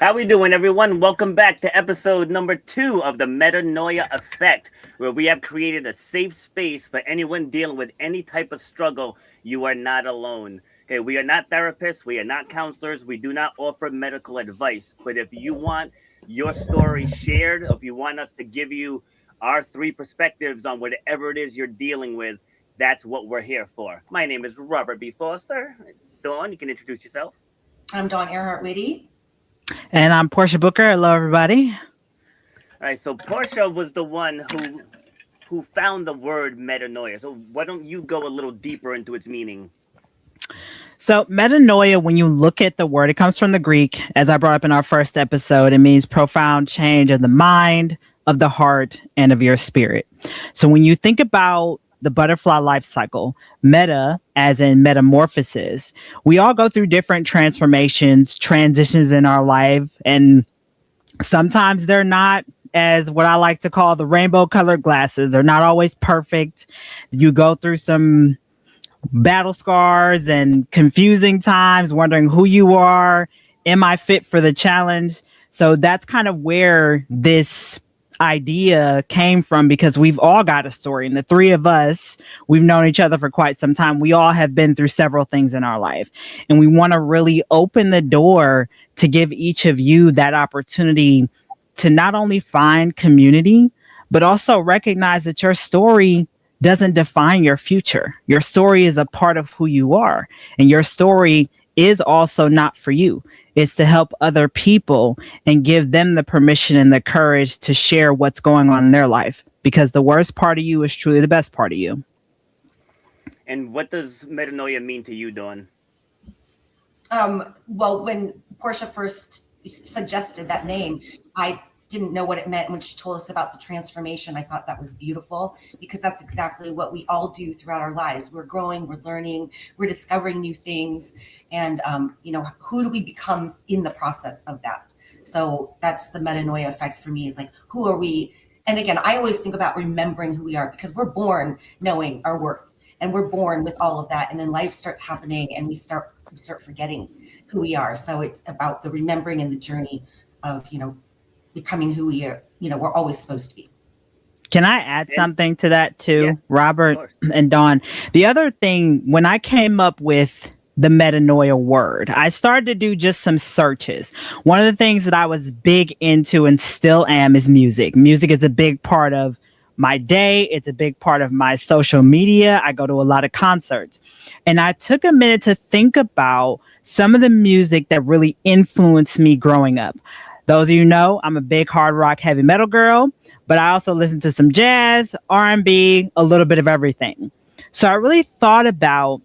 How we doing, everyone? Welcome back to episode number 2 of the Metanoia Effect, where we have created a safe space for anyone dealing with any type of struggle. You are not alone. Okay, we are not therapists. We are not counselors. We do not offer medical advice. But if you want your story shared, if you want us to give you our 3 perspectives on whatever it is you're dealing with, that's what we're here for. My name is Robert B. Foster. Dawn, you can introduce yourself. I'm Dawn Airhart Witte. And I'm Portia Booker. Hello, everybody. All right, so Portia was the one who found the word metanoia. So why don't you go a little deeper into its meaning? So metanoia, when you look at the word, it comes from the Greek. As I brought up in our first episode, it means profound change of the mind, of the heart, and of your spirit. So when you think about the butterfly life cycle, meta as in metamorphosis, we all go through different transformations, transitions in our life. And sometimes they're not as what I like to call the rainbow colored glasses. They're not always perfect. You go through some battle scars and confusing times, wondering who you are. Am I fit for the challenge? So that's kind of where this idea came from, because we've all got a story, and the 3 of us, we've known each other for quite some time. We all have been through several things in our life, and we want to really open the door to give each of you that opportunity to not only find community, but also recognize that your story doesn't define your future. Your story is a part of who you are, and your story is also not for you. It's to help other people and give them the permission and the courage to share what's going on in their life, because the worst part of you is truly the best part of you. And what does metanoia mean to you, Dawn? Well, when Portia first suggested that name, I didn't know what it meant. When she told us about the transformation, I thought that was beautiful, because that's exactly what we all do throughout our lives. We're growing, we're learning, we're discovering new things. And, who do we become in the process of that? So that's the metanoia effect for me, is like, who are we? And again, I always think about remembering who we are, because we're born knowing our worth, and we're born with all of that. And then life starts happening and we start forgetting who we are. So it's about the remembering and the journey of, becoming who we are, we're always supposed to be. Can I add something to that too, Robert and Dawn? The other thing, when I came up with the metanoia word, I started to do just some searches. One of the things that I was big into and still am is music. Music is a big part of my day. It's a big part of my social media. I go to a lot of concerts. And I took a minute to think about some of the music that really influenced me growing up. Those of you know, I'm a big hard rock, heavy metal girl, but I also listen to some jazz, R&B, a little bit of everything. So I really thought about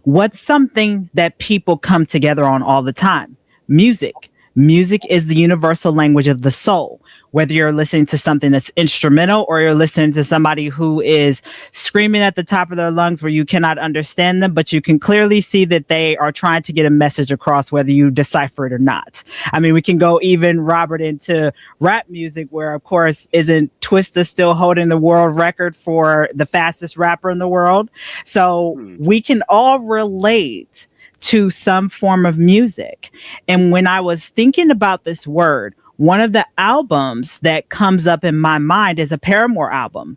what's something that people come together on all the time. Music. Music is the universal language of the soul. Whether you're listening to something that's instrumental or you're listening to somebody who is screaming at the top of their lungs where you cannot understand them, but you can clearly see that they are trying to get a message across, whether you decipher it or not. I mean, we can go even, Robert, into rap music, where, of course, isn't Twista still holding the world record for the fastest rapper in the world? So we can all relate to some form of music. And when I was thinking about this word, one of the albums that comes up in my mind is a Paramore album,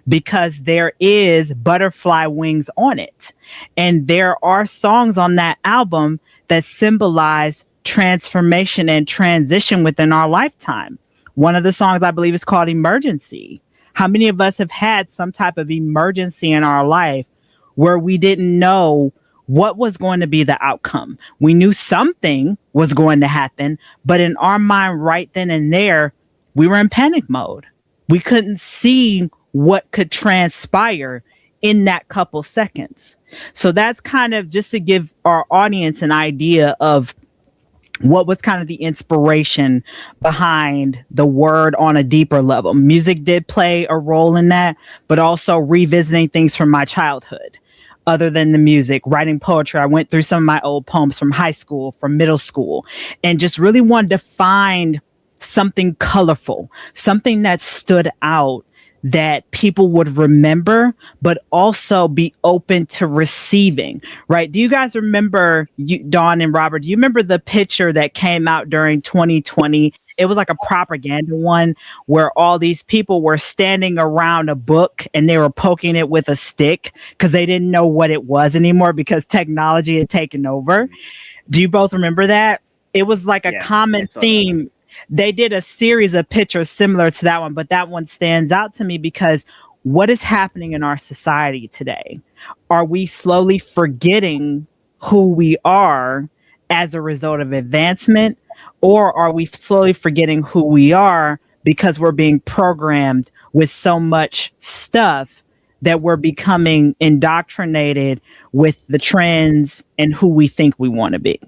because there is butterfly wings on it. And there are songs on that album that symbolize transformation and transition within our lifetime. One of the songs, I believe, is called Emergency. How many of us have had some type of emergency in our life where we didn't know what was going to be the outcome? We knew something was going to happen, but in our mind right then and there, we were in panic mode. We couldn't see what could transpire in that couple seconds. So that's kind of just to give our audience an idea of what was kind of the inspiration behind the word on a deeper level. Music did play a role in that, but also revisiting things from my childhood. Other than the music, writing poetry, I went through some of my old poems from high school, from middle school, and just really wanted to find something colorful, something that stood out, that people would remember, but also be open to receiving, right? Do you guys remember, Dawn and Robert, do you remember the picture that came out during 2020? It was like a propaganda one where all these people were standing around a book and they were poking it with a stick because they didn't know what it was anymore because technology had taken over. Do you both remember that? It was like a common theme. They did a series of pictures similar to that one, but that one stands out to me because what is happening in our society today? Are we slowly forgetting who we are as a result of advancement? Or are we slowly forgetting who we are because we're being programmed with so much stuff that we're becoming indoctrinated with the trends and who we think we want to be?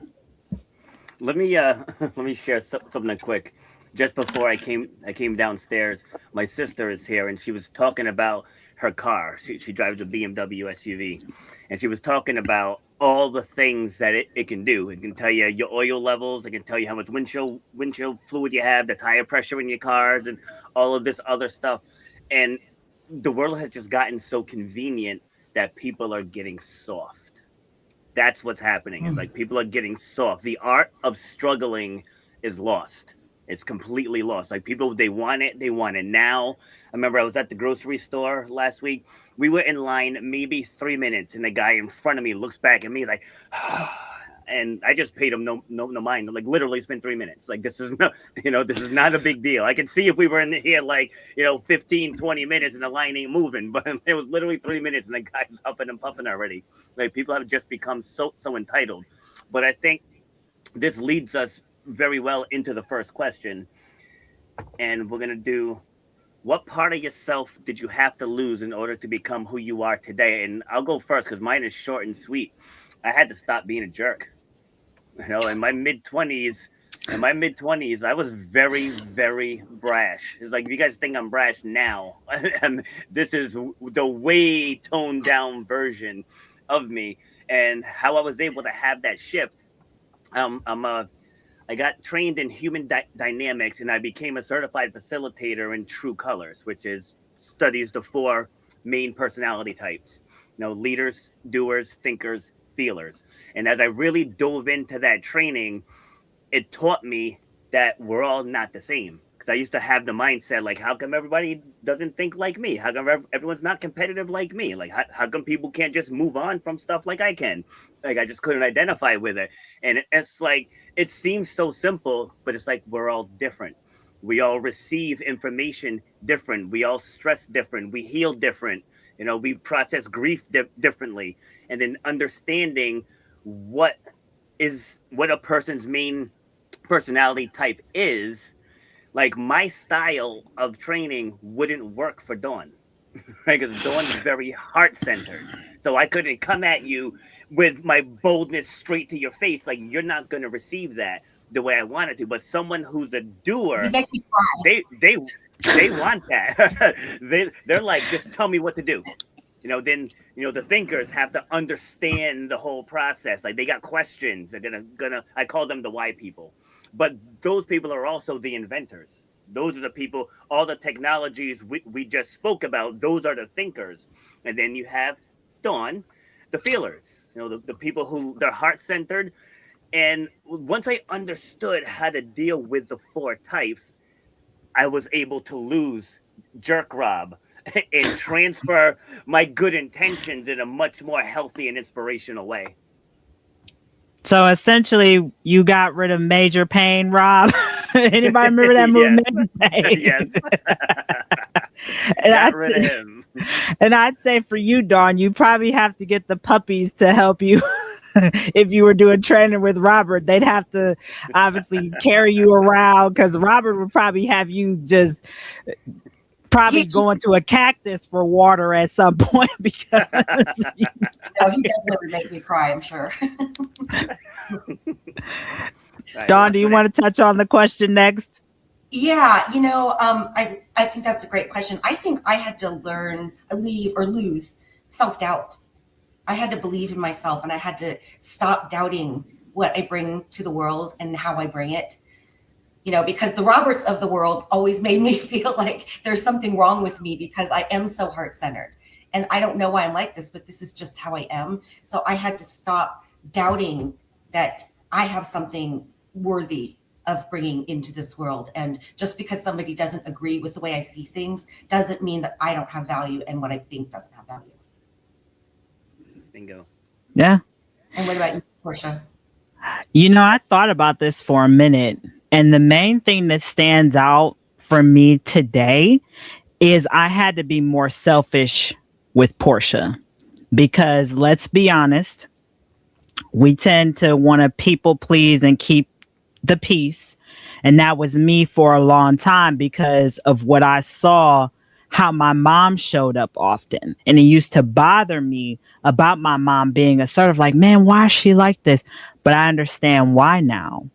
Let me let me share something quick. Just before I came downstairs. My sister is here, and she was talking about her car. She drives a BMW SUV, and she was talking about all the things that it can do. It can tell you your oil levels. It can tell you how much windshield fluid you have, the tire pressure in your cars, and all of this other stuff. And the world has just gotten so convenient that people are getting soft. That's what's happening. It's like people are getting soft. The art of struggling is lost. It's completely lost. Like people, they want it. They want it now. I remember I was at the grocery store last week. We were in line maybe 3 minutes, and the guy in front of me looks back at me. He's like, and I just paid him no mind. Like literally, it's been 3 minutes. Like this is not, this is not a big deal. I can see if we were in here like 15, 20 minutes, and the line ain't moving. But it was literally 3 minutes, and the guy's huffing and puffing already. Like people have just become so entitled. But I think this leads us very well into the first question, and we're gonna do, what part of yourself did you have to lose in order to become who you are today? And I'll go first because mine is short and sweet. I had to stop being a jerk. In my mid-20s, I was very, very brash. It's like, if you guys think I'm brash now, this is the way toned down version of me. And how I was able to have that shift. I got trained in human dynamics, and I became a certified facilitator in True Colors, which is studies the 4 main personality types. Leaders, doers, thinkers, feelers. And as I really dove into that training, it taught me that we're all not the same. Because I used to have the mindset, like, how come everybody doesn't think like me? How come everyone's not competitive like me? Like, how come people can't just move on from stuff like I can? Like, I just couldn't identify with it. And it's like, it seems so simple, but it's like, we're all different. We all receive information different. We all stress different. We heal different. We process grief differently. And then understanding what a person's main personality type is. Like, my style of training wouldn't work for Dawn, right? Because Dawn is very heart-centered. So I couldn't come at you with my boldness straight to your face. Like, you're not going to receive that the way I wanted to. But someone who's a doer, You make me cry. they want that. They're like, just tell me what to do. Then the thinkers have to understand the whole process. Like, they got questions. They're gonna I call them the why people. But those people are also the inventors. Those are the people, all the technologies we just spoke about, those are the thinkers. And then you have Dawn, the feelers, the people who, they're heart-centered. And once I understood how to deal with the 4 types, I was able to lose Jerk Rob and transfer my good intentions in a much more healthy and inspirational way. So essentially, you got rid of Major Pain, Rob. Anybody remember that movie, Major Pain? Yes. Got rid of him. And I'd say for you, Dawn, you probably have to get the puppies to help you. If you were doing training with Robert, they'd have to obviously carry you around because Robert would probably have you just going to a cactus for water at some point because he definitely make me cry, I'm sure. Dawn, do you want to touch on the question next? Yeah, I think that's a great question. I think I had to lose self-doubt. I had to believe in myself, and I had to stop doubting what I bring to the world and how I bring it. because the Roberts of the world always made me feel like there's something wrong with me because I am so heart-centered. And I don't know why I'm like this, but this is just how I am. So I had to stop doubting that I have something worthy of bringing into this world. And just because somebody doesn't agree with the way I see things doesn't mean that I don't have value and what I think doesn't have value. Bingo. Yeah. And what about you, Portia? I thought about this for a minute, and the main thing that stands out for me today is I had to be more selfish with Portia, because let's be honest, we tend to want to people please and keep the peace. And that was me for a long time because of what I saw, how my mom showed up often. And it used to bother me about my mom being assertive, like, man, why is she like this? But I understand why now,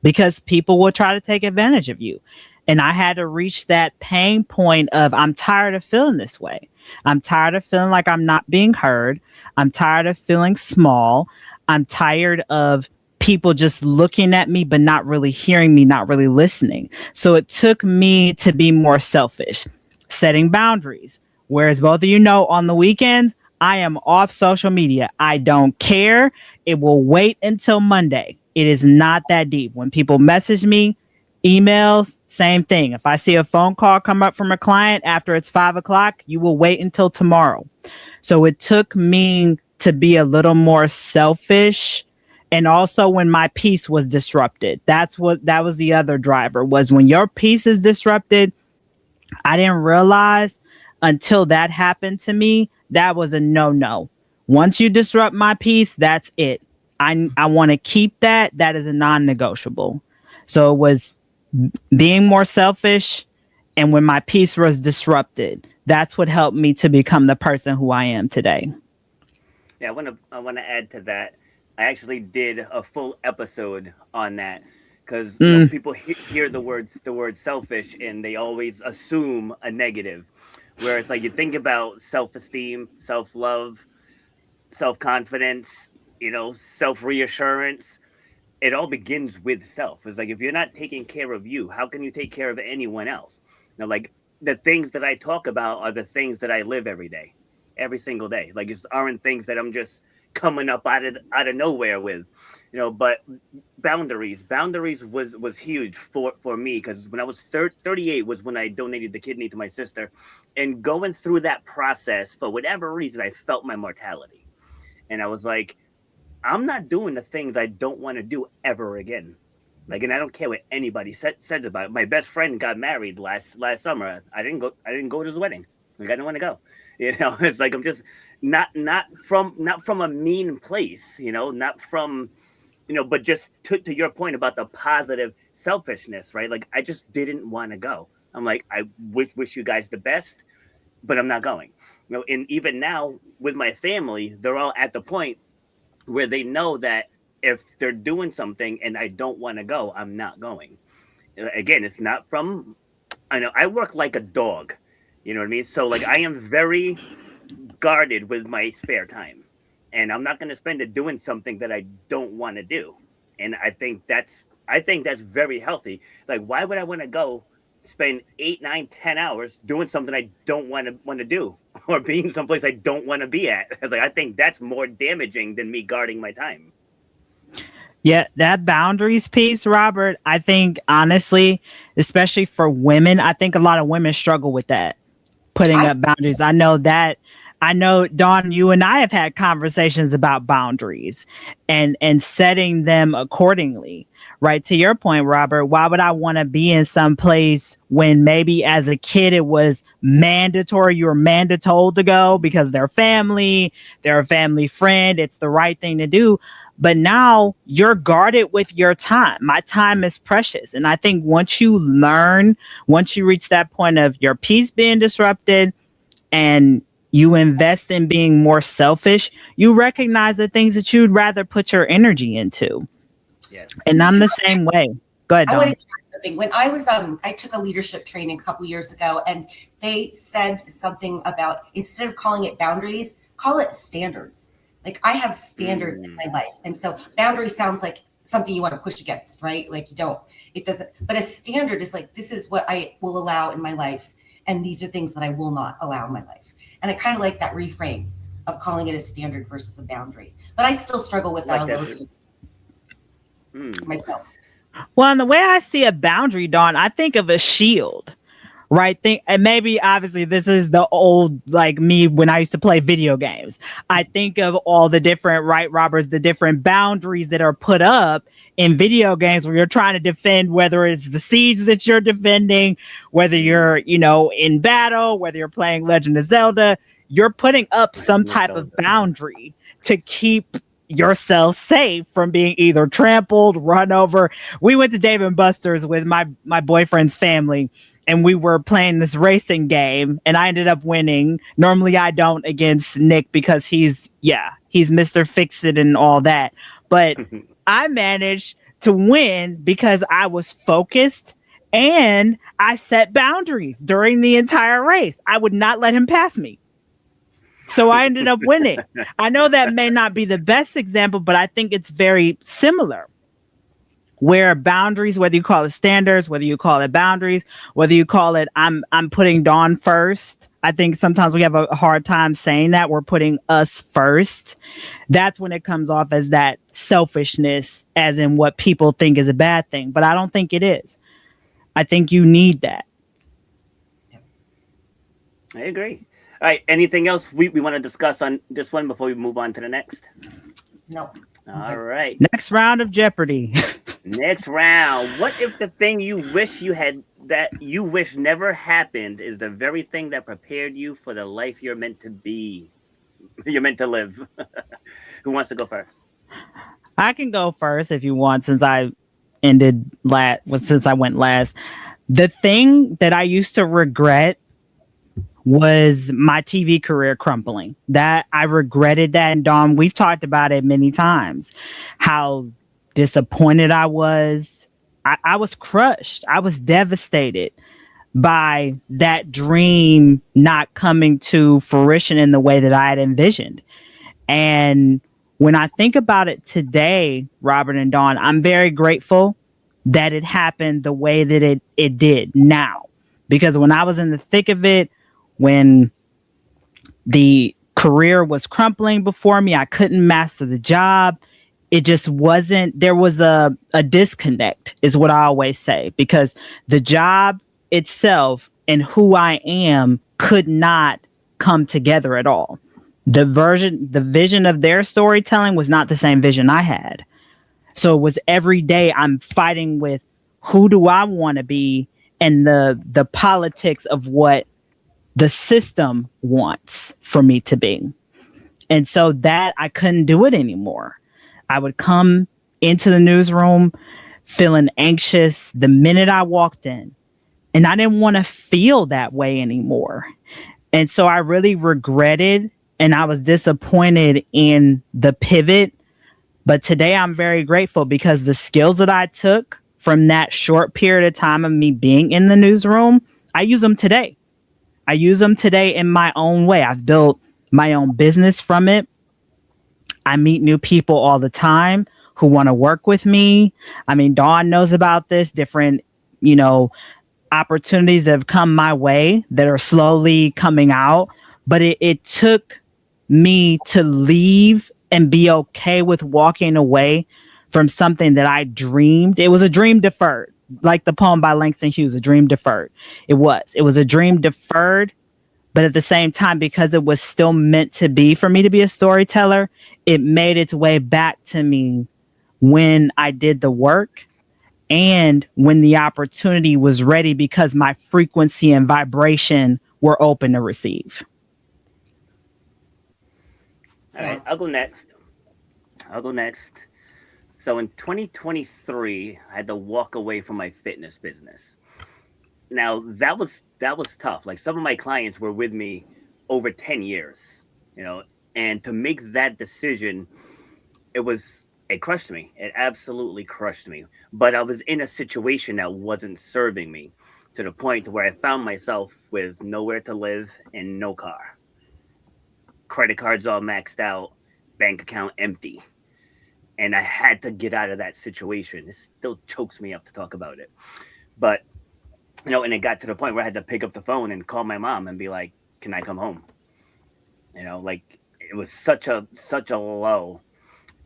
because people will try to take advantage of you. And I had to reach that pain point of, I'm tired of feeling this way. I'm tired of feeling like I'm not being heard. I'm tired of feeling small. I'm tired of people just looking at me, but not really hearing me, not really listening. So it took me to be more selfish, setting boundaries. Whereas both of you know, on the weekends, I am off social media. I don't care. It will wait until Monday. It is not that deep. When people message me, emails, same thing. If I see a phone call come up from a client after it's 5:00, you will wait until tomorrow. So it took me to be a little more selfish. And also when my peace was disrupted, that was the other driver, was when your peace is disrupted. I didn't realize until that happened to me, that was a no. Once you disrupt my peace, that's it. I want to keep that. That is a non-negotiable. So it was being more selfish. And when my peace was disrupted, that's what helped me to become the person who I am today. Yeah, I want to add to that. I actually did a full episode on that because people hear the word selfish and they always assume a negative. Whereas, like, you think about self-esteem, self-love, self-confidence, self-reassurance. It all begins with self. It's like, if you're not taking care of you, how can you take care of anyone else? Like, the things that I talk about are the things that I live every day, every single day. Like, it aren't things that I'm just coming up out of nowhere with, but boundaries was huge for me, because when I was 38 was when I donated the kidney to my sister, and going through that process, for whatever reason, I felt my mortality, and I was like, I'm not doing the things I don't want to do ever again. Like, and I don't care what anybody says about it. My best friend got married last summer. I didn't go to his wedding. Like, I didn't want to go. It's like, I'm just not from a mean place, not from, but just to your point about the positive selfishness, right? Like, I just didn't want to go. I'm like, I wish you guys the best, but I'm not going. And even now with my family, they're all at the point where they know that if they're doing something and I don't want to go, I'm not going. Again, it's not from, I know I work like a dog, you know what I mean? So, like, I am very guarded with my spare time, and I'm not going to spend it doing something that I don't want to do. And I think that's very healthy. Like, why would I want to go spend 8, 9, 10 hours doing something I don't want to do, or being someplace I don't want to be at? It's like, I think that's more damaging than me guarding my time. Yeah, that boundaries piece, Robert, I think, honestly, especially for women, I think a lot of women struggle with that, putting up boundaries. I know, Dawn, you and I have had conversations about boundaries and setting them accordingly. Right. To your point, Robert, why would I want to be in some place when maybe as a kid it was mandatory? You were mandated to go because they're a family friend. It's the right thing to do. But now you're guarded with your time. My time is precious. And I think once you reach that point of your peace being disrupted and you invest in being more selfish, you recognize the things that you'd rather put your energy into. Yes. And I'm the same way. Go ahead, Dawn. I wanted to add something. When I was, I took a leadership training a couple years ago, and they said something about, instead of calling it boundaries, call it standards. Like, I have standards in my life. And so boundary sounds like something you want to push against, right? Like it doesn't, but a standard is like, this is what I will allow in my life. And these are things that I will not allow in my life. And I kind of like that reframe of calling it a standard versus a boundary. But I still struggle with that a little bit myself. Well, and the way I see a boundary, Dawn, I think of a shield. Right. And maybe obviously this is the old like me when I used to play video games. I think of all the different Roberts, the different boundaries that are put up in video games where you're trying to defend, whether it's the siege that you're defending, whether you're, in battle, whether you're playing Legend of Zelda, you're putting up some type of boundary to keep yourself safe from being either trampled, run over. We went to Dave and Buster's with my boyfriend's family. And we were playing this racing game and I ended up winning. Normally I don't against Nick because he's Mr. Fix-It and all that. But I managed to win because I was focused and I set boundaries during the entire race. I would not let him pass me. So I ended up winning. I know that may not be the best example, but I think it's very similar. Where boundaries, whether you call it standards, whether you call it boundaries, whether you call it I'm putting Dawn first. I think sometimes we have a hard time saying that we're putting us first. That's when it comes off as that selfishness, as in what people think is a bad thing. But I don't think it is. I think you need that. I agree. All right. Anything else we want to discuss on this one before we move on to the next? No. All right. Next round of Jeopardy. Next round. What if the thing you wish you had that you wish never happened is the very thing that prepared you for the life you're meant to be? You're meant to live. Who wants to go first? I can go first if you want, since I went last. The thing that I used to regret was my TV career crumbling. That I regretted that. And Dawn, we've talked about it many times, how disappointed I was. I was crushed. I was devastated by that dream not coming to fruition in the way that I had envisioned. And when I think about it today, Robert and Dawn, I'm very grateful that it happened the way that it did now. Because when I was in the thick of it, when the career was crumpling before me, I couldn't master the job. It just wasn't, there was a disconnect is what I always say, because the job itself and who I am could not come together at all. The vision of their storytelling was not the same vision I had. So it was every day I'm fighting with who do I want to be and the politics of what the system wants for me to be. And so that I couldn't do it anymore. I would come into the newsroom feeling anxious the minute I walked in, and I didn't want to feel that way anymore. And so I really regretted and I was disappointed in the pivot. But today I'm very grateful because the skills that I took from that short period of time of me being in the newsroom, I use them today. I use them today in my own way. I've built my own business from it. I meet new people all the time who want to work with me. I mean, Dawn knows about this, different, opportunities that have come my way that are slowly coming out. But it took me to leave and be okay with walking away from something that I dreamed. It was a dream deferred, like the poem by Langston Hughes, A Dream Deferred. It was a dream deferred. But at the same time, because it was still meant to be for me to be a storyteller, it made its way back to me when I did the work and when the opportunity was ready, because my frequency and vibration were open to receive. All right, I'll go next. So in 2023, I had to walk away from my fitness business. Now that was tough. Like, some of my clients were with me over 10 years, and to make that decision, it crushed me. It absolutely crushed me. But I was in a situation that wasn't serving me, to the point where I found myself with nowhere to live and no car. Credit cards all maxed out, bank account empty. and I had to get out of that situation. It still chokes me up to talk about it, but and it got to the point where I had to pick up the phone and call my mom and be like, "Can I come home?" Like it was such a low.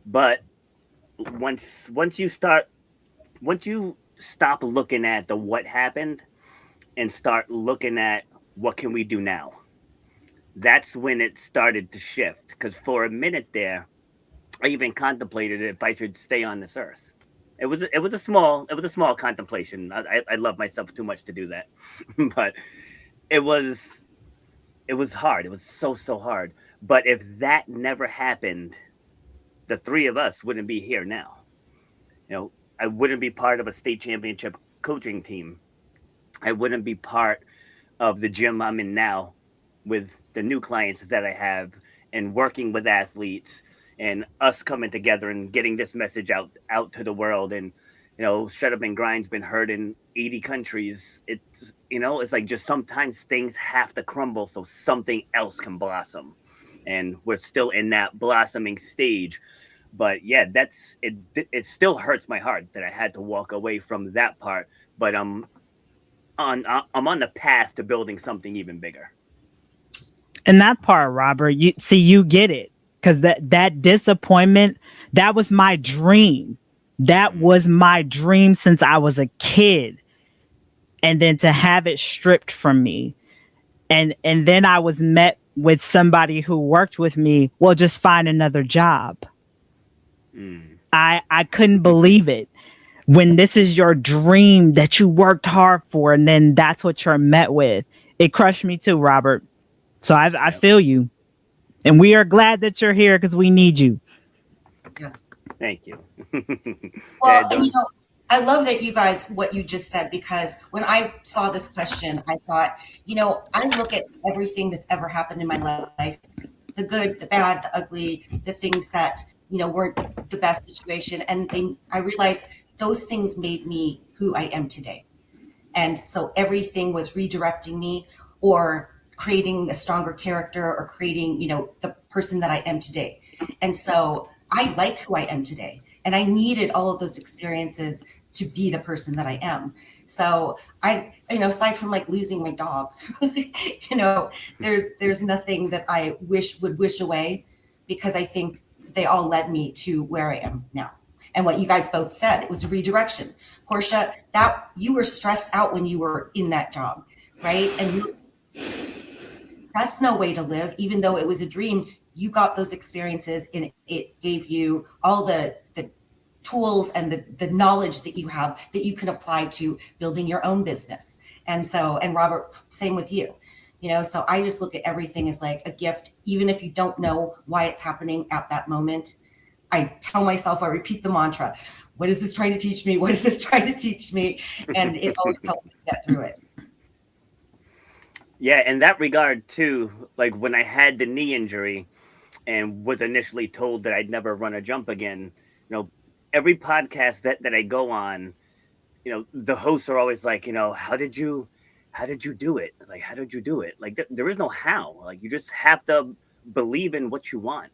But once you start once you stop looking at the what happened and start looking at what can we do now, that's when it started to shift. Because for a minute there, I even contemplated if I should stay on this earth. It was a small contemplation. I love myself too much to do that, but it was it was hard. It was so hard. But if that never happened, the three of us wouldn't be here now. I wouldn't be part of a state championship coaching team. I wouldn't be part of the gym I'm in now with the new clients that I have and working with athletes and us coming together and getting this message out to the world. And Shut Up and Grind's been heard in 80 countries. It's like just sometimes things have to crumble so something else can blossom, and we're still in that blossoming stage. But yeah, that's it. It still hurts my heart that I had to walk away from that part. But I'm on the path to building something even bigger. And that part, Robert, you get it. Because that disappointment, that was my dream. That was my dream since I was a kid. And then to have it stripped from me. And then I was met with somebody who worked with me. Well, just find another job. I couldn't believe it. When this is your dream that you worked hard for, and then that's what you're met with. It crushed me too, Robert. So I feel you. And we are glad that you're here because we need you. Yes. Thank you. Well, I love that you guys, what you just said, because when I saw this question, I thought, I look at everything that's ever happened in my life, the good, the bad, the ugly, the things that, weren't the best situation. And I realized those things made me who I am today. And so everything was redirecting me or creating a stronger character or creating, the person that I am today. And so I like who I am today. And I needed all of those experiences to be the person that I am. So aside from like losing my dog, there's nothing that I would wish away, because I think they all led me to where I am now. And what you guys both said, it was a redirection. Portia, that you were stressed out when you were in that job, right? And that's no way to live. Even though it was a dream, you got those experiences and it gave you all the tools and the knowledge that you have that you can apply to building your own business. And Robert, same with you. So I just look at everything as like a gift, even if you don't know why it's happening at that moment. I tell myself, I repeat the mantra, what is this trying to teach me? What is this trying to teach me? And it always helps me get through it. Yeah, in that regard too, like when I had the knee injury and was initially told that I'd never run a jump again, every podcast that I go on, the hosts are always like, how did you do it? Like, how did you do it? Like, there is no how. Like, you just have to believe in what you want.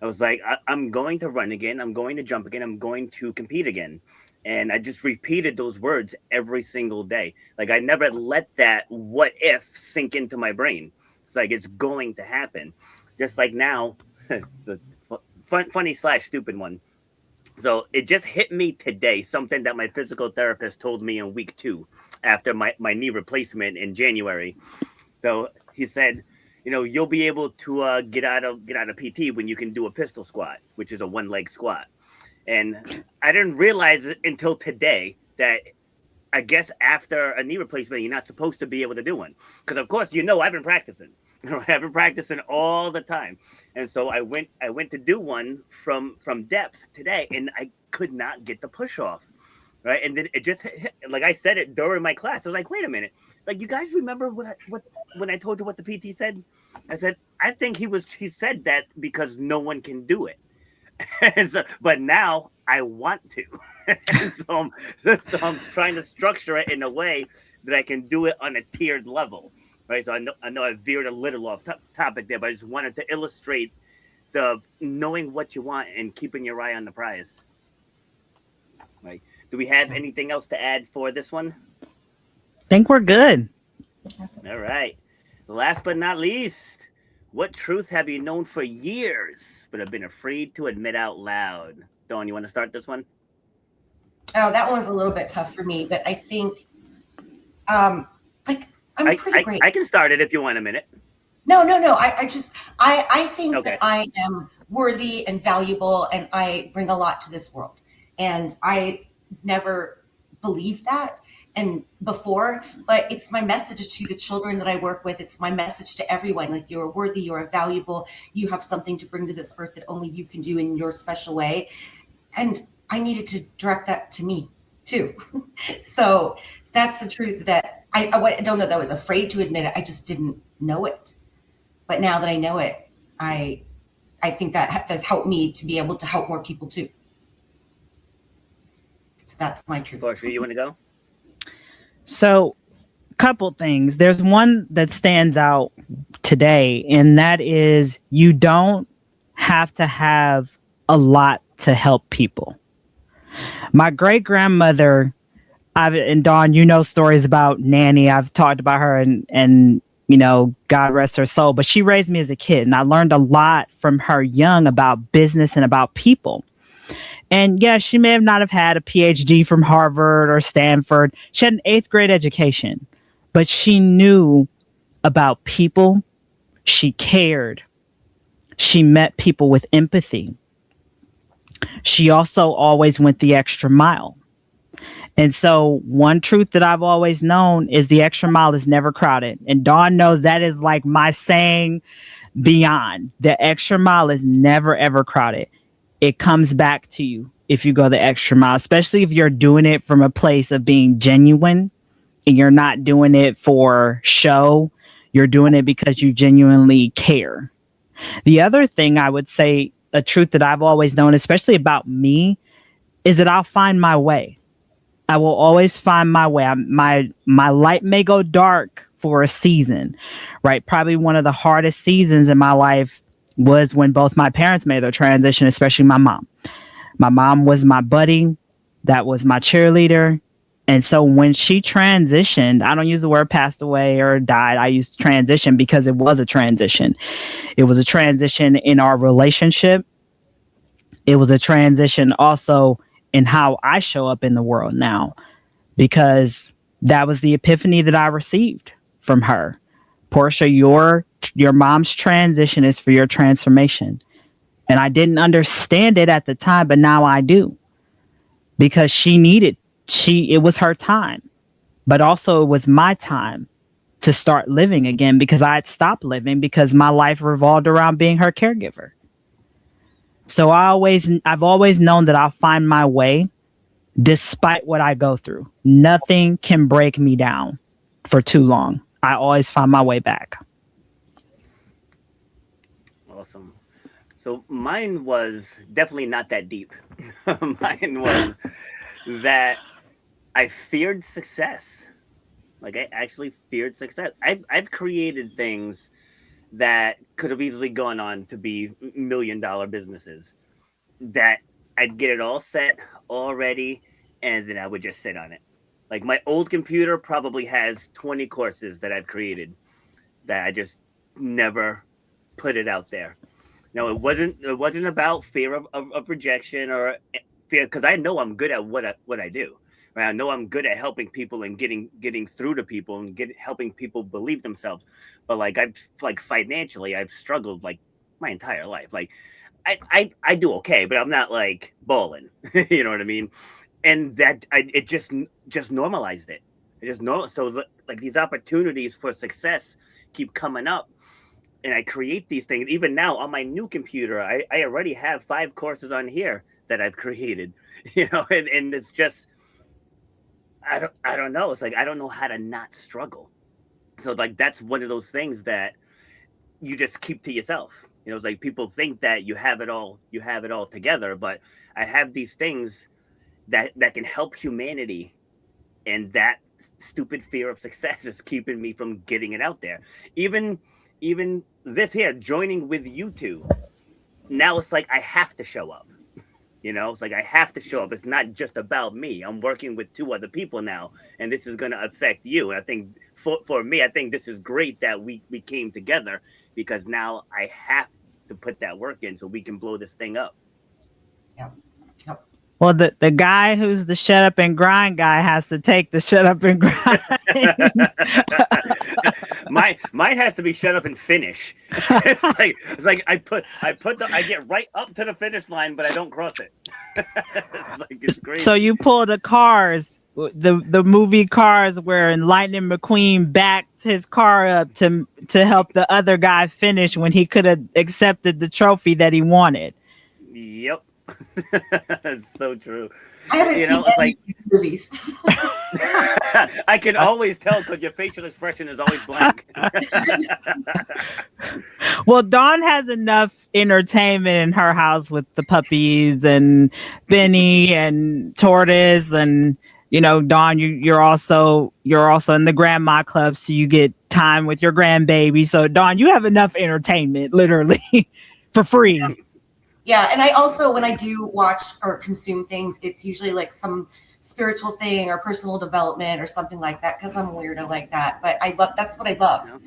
I was like, I'm going to run again. I'm going to jump again. I'm going to compete again. And I just repeated those words every single day. Like, I never let that what if sink into my brain. It's like, it's going to happen. Just like now, it's a funny / stupid one. So it just hit me today, something that my physical therapist told me in week 2 after my knee replacement in January. So he said, you'll be able to get out of PT when you can do a pistol squat, which is a one leg squat. And I didn't realize it until today that I guess after a knee replacement, you're not supposed to be able to do one. Because of course, I've been practicing. I've been practicing all the time. And so I went to do one from depth today, and I could not get the push off. Right. And then it just hit, like I said it during my class. I was like, wait a minute. Like, you guys remember when I told you what the PT said? I said, I think he said that because no one can do it. But now I want to. And so I'm trying to structure it in a way that I can do it on a tiered level. Right. So I know I veered a little off topic there, but I just wanted to illustrate the knowing what you want and keeping your eye on the prize. Right? Do we have anything else to add for this one? Think we're good. All right. Last but not least, what truth have you known for years but have been afraid to admit out loud? Dawn, you want to start this one? Oh, that one was a little bit tough for me, but I think, I'm pretty great. I can start it if you want a minute. No. I think that I am worthy and valuable, and I bring a lot to this world. And I never believed that and before, but it's my message to the children that I work with. It's my message to everyone. Like, you're worthy, you're valuable, you have something to bring to this earth that only you can do in your special way. And I needed to direct that to me too. So that's the truth that I don't know that I was afraid to admit it. I just didn't know it. But now that I know it, I think that has helped me to be able to help more people too. So that's my truth. Portia, you want to go? So, couple things. There's one that stands out today, and that is you don't have to have a lot to help people. My great grandmother, and Dawn, you know stories about Nanny. I've talked about her, and you know, God rest her soul. But she raised me as a kid, and I learned a lot from her young about business and about people. And yeah, she may have not have had a PhD from Harvard or Stanford. She had an 8th grade education, but she knew about people. She cared. She met people with empathy. She also always went the extra mile. And so one truth that I've always known is the extra mile is never crowded. And Dawn knows that is like my saying beyond. The extra mile is never, ever crowded. It comes back to you if you go the extra mile, especially if you're doing it from a place of being genuine and you're not doing it for show. You're doing it because you genuinely care. The other thing I would say, a truth that I've always known, especially about me, is that I'll find my way. I will always find my way. My light may go dark for a season, right? Probably one of the hardest seasons in my life was when both my parents made their transition, especially my mom. My mom was my buddy. That was my cheerleader. And so when she transitioned, I don't use the word passed away or died. I use transition because it was a transition. It was a transition in our relationship. It was a transition also in how I show up in the world now, because that was the epiphany that I received from her. Portia, your mom's transition is for your transformation. And I didn't understand it at the time, but now I do. Because it was her time. But also it was my time to start living again, because I had stopped living because my life revolved around being her caregiver. So I've always known that I'll find my way despite what I go through. Nothing can break me down for too long. I always find my way back. Awesome. So mine was definitely not that deep. Mine was that I feared success. Like, I actually feared success. I've created things that could have easily gone on to be $1 million businesses, that I'd get it all set already, and then I would just sit on it. Like, my old computer probably has 20 courses that I've created that I just never put it out there. No, it wasn't about fear of rejection or fear, because I know I'm good at what I do. Right? I know I'm good at helping people and getting through to people and helping people believe themselves. But like financially, I've struggled like my entire life. Like I do okay, but I'm not like balling. You know what I mean? And it just normalized it. It just normal. So like these opportunities for success keep coming up. And I create these things. Even now on my new computer, I already have 5 courses on here that I've created, you know, and it's just, I don't know. It's like, I don't know how to not struggle. So like, that's one of those things that you just keep to yourself. You know, it's like people think that you have it all together, but I have these things that can help humanity, and that stupid fear of success is keeping me from getting it out there. Even this here, joining with you two, now it's like I have to show up. It's like I have to show up. It's not just about me. I'm working with 2 other people now, and this is going to affect you. And I think for me, I think this is great that we came together, because now I have to put that work in so we can blow this thing up. Yep. Yep. Well, the guy who's the shut up and grind guy has to take the shut up and grind. Mine has to be shut up and finish. It's like I get right up to the finish line, but I don't cross it. It's crazy. So you pull the Cars, the movie Cars, where Lightning McQueen backed his car up to help the other guy finish when he could have accepted the trophy that he wanted. Yep. That's so true. I haven't seen any of these movies. I can always tell because your facial expression is always blank. Well, Dawn has enough entertainment in her house with the puppies and Benny and Tortoise, and Dawn, you're also in the grandma club, so you get time with your grandbaby. So Dawn, you have enough entertainment, literally, for free. Yeah, and I also, when I do watch or consume things, it's usually like some spiritual thing or personal development or something like that, because I'm a weirdo like that. But that's what I love.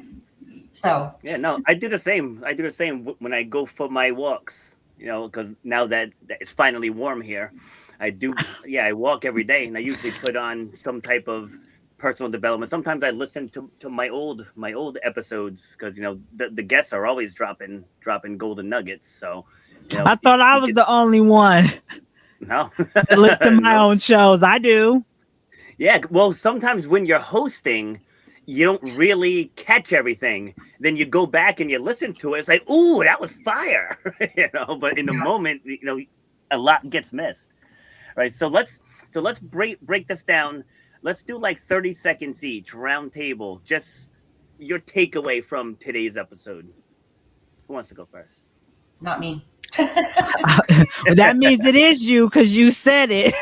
So yeah, no, I do the same. I do the same when I go for my walks. Because now that it's finally warm here, I do. Yeah, I walk every day, and I usually put on some type of personal development. Sometimes I listen to my old episodes, because the guests are always dropping golden nuggets. So. I thought I was the only one. No. To listen to my own shows. I do. Yeah. Well, sometimes when you're hosting, you don't really catch everything. Then you go back and you listen to it. It's like, ooh, that was fire. But in the moment, a lot gets missed. Right. So let's break this down. Let's do like 30 seconds each, round table. Just your takeaway from today's episode. Who wants to go first? not me. That means it is you, because you said it.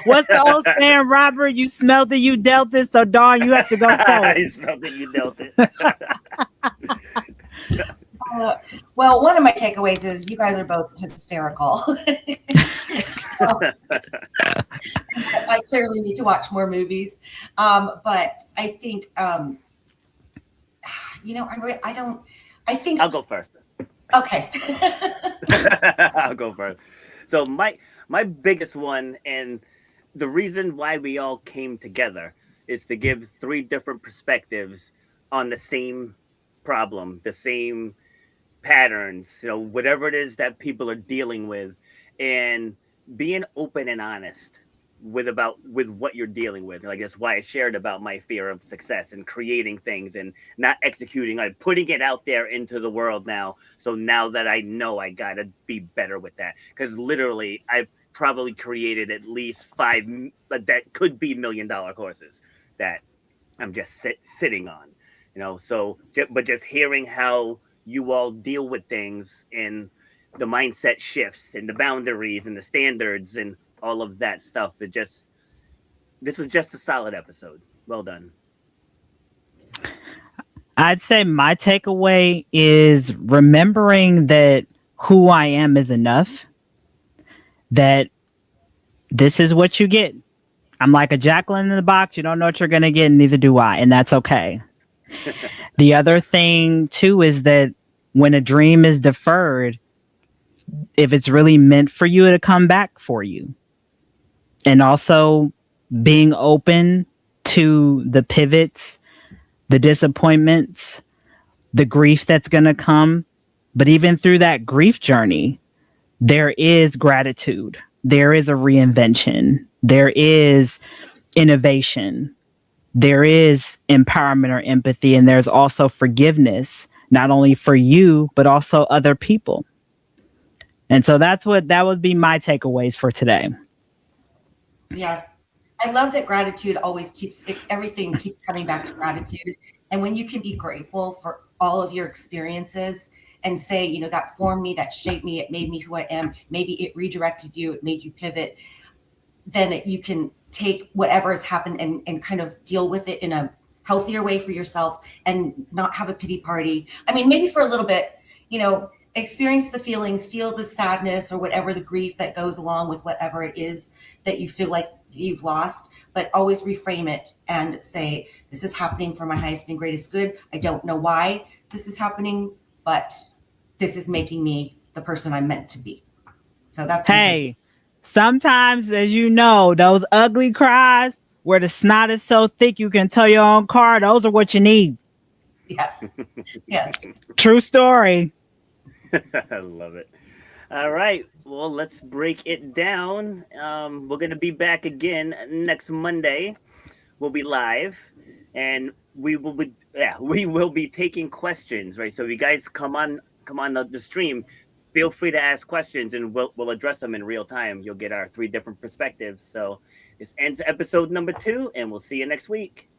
What's the old saying, Robert? You smelled it, you dealt it. So Dawn, you have to go first. I smelled it, you dealt it. Well, one of my takeaways is you guys are both hysterical. I clearly need to watch more movies. But I think, I think I'll go first. Okay. I'll go first. So my biggest one, and the reason why we all came together, is to give 3 different perspectives on the same problem, the same patterns, whatever it is that people are dealing with, and being open and honest with what you're dealing with. Like, that's why I shared about my fear of success and creating things and not executing, like putting it out there into the world now. So now that I know, I gotta be better with that, because literally I've probably created at least 5 that could be $1 million courses that I'm just sitting on, so but just hearing how you all deal with things, and the mindset shifts and the boundaries and the standards and all of that stuff. This was just a solid episode. Well done. I'd say my takeaway is remembering that who I am is enough, that this is what you get. I'm like a Jacqueline in the box. You don't know what you're going to get, and neither do I. And that's okay. The other thing, too, is that when a dream is deferred, if it's really meant for you to come back for you. And also being open to the pivots, the disappointments, the grief that's going to come. But even through that grief journey, there is gratitude. There is a reinvention. There is innovation. There is empowerment or empathy. And there's also forgiveness, not only for you, but also other people. And so that would be my takeaways for today. Yeah. I love that gratitude always everything keeps coming back to gratitude. And when you can be grateful for all of your experiences and say, that formed me, that shaped me, it made me who I am, maybe it redirected you, it made you pivot, then you can take whatever has happened and kind of deal with it in a healthier way for yourself and not have a pity party. I mean, maybe for a little bit, experience the feelings, feel the sadness or whatever the grief that goes along with whatever it is that you feel like you've lost, but always reframe it and say, this is happening for my highest and greatest good. I don't know why this is happening, but this is making me the person I'm meant to be. So that's Hey, sometimes, as you know, those ugly cries where the snot is so thick you can tow your own car, those are what you need. yes. Yes. True story. I love it. All right. Well, let's break it down. We're going to be back again next Monday. We'll be live and we will be taking questions, right? So if you guys come on the stream, feel free to ask questions and we'll address them in real time. You'll get our 3 different perspectives. So this ends episode number 2 and we'll see you next week.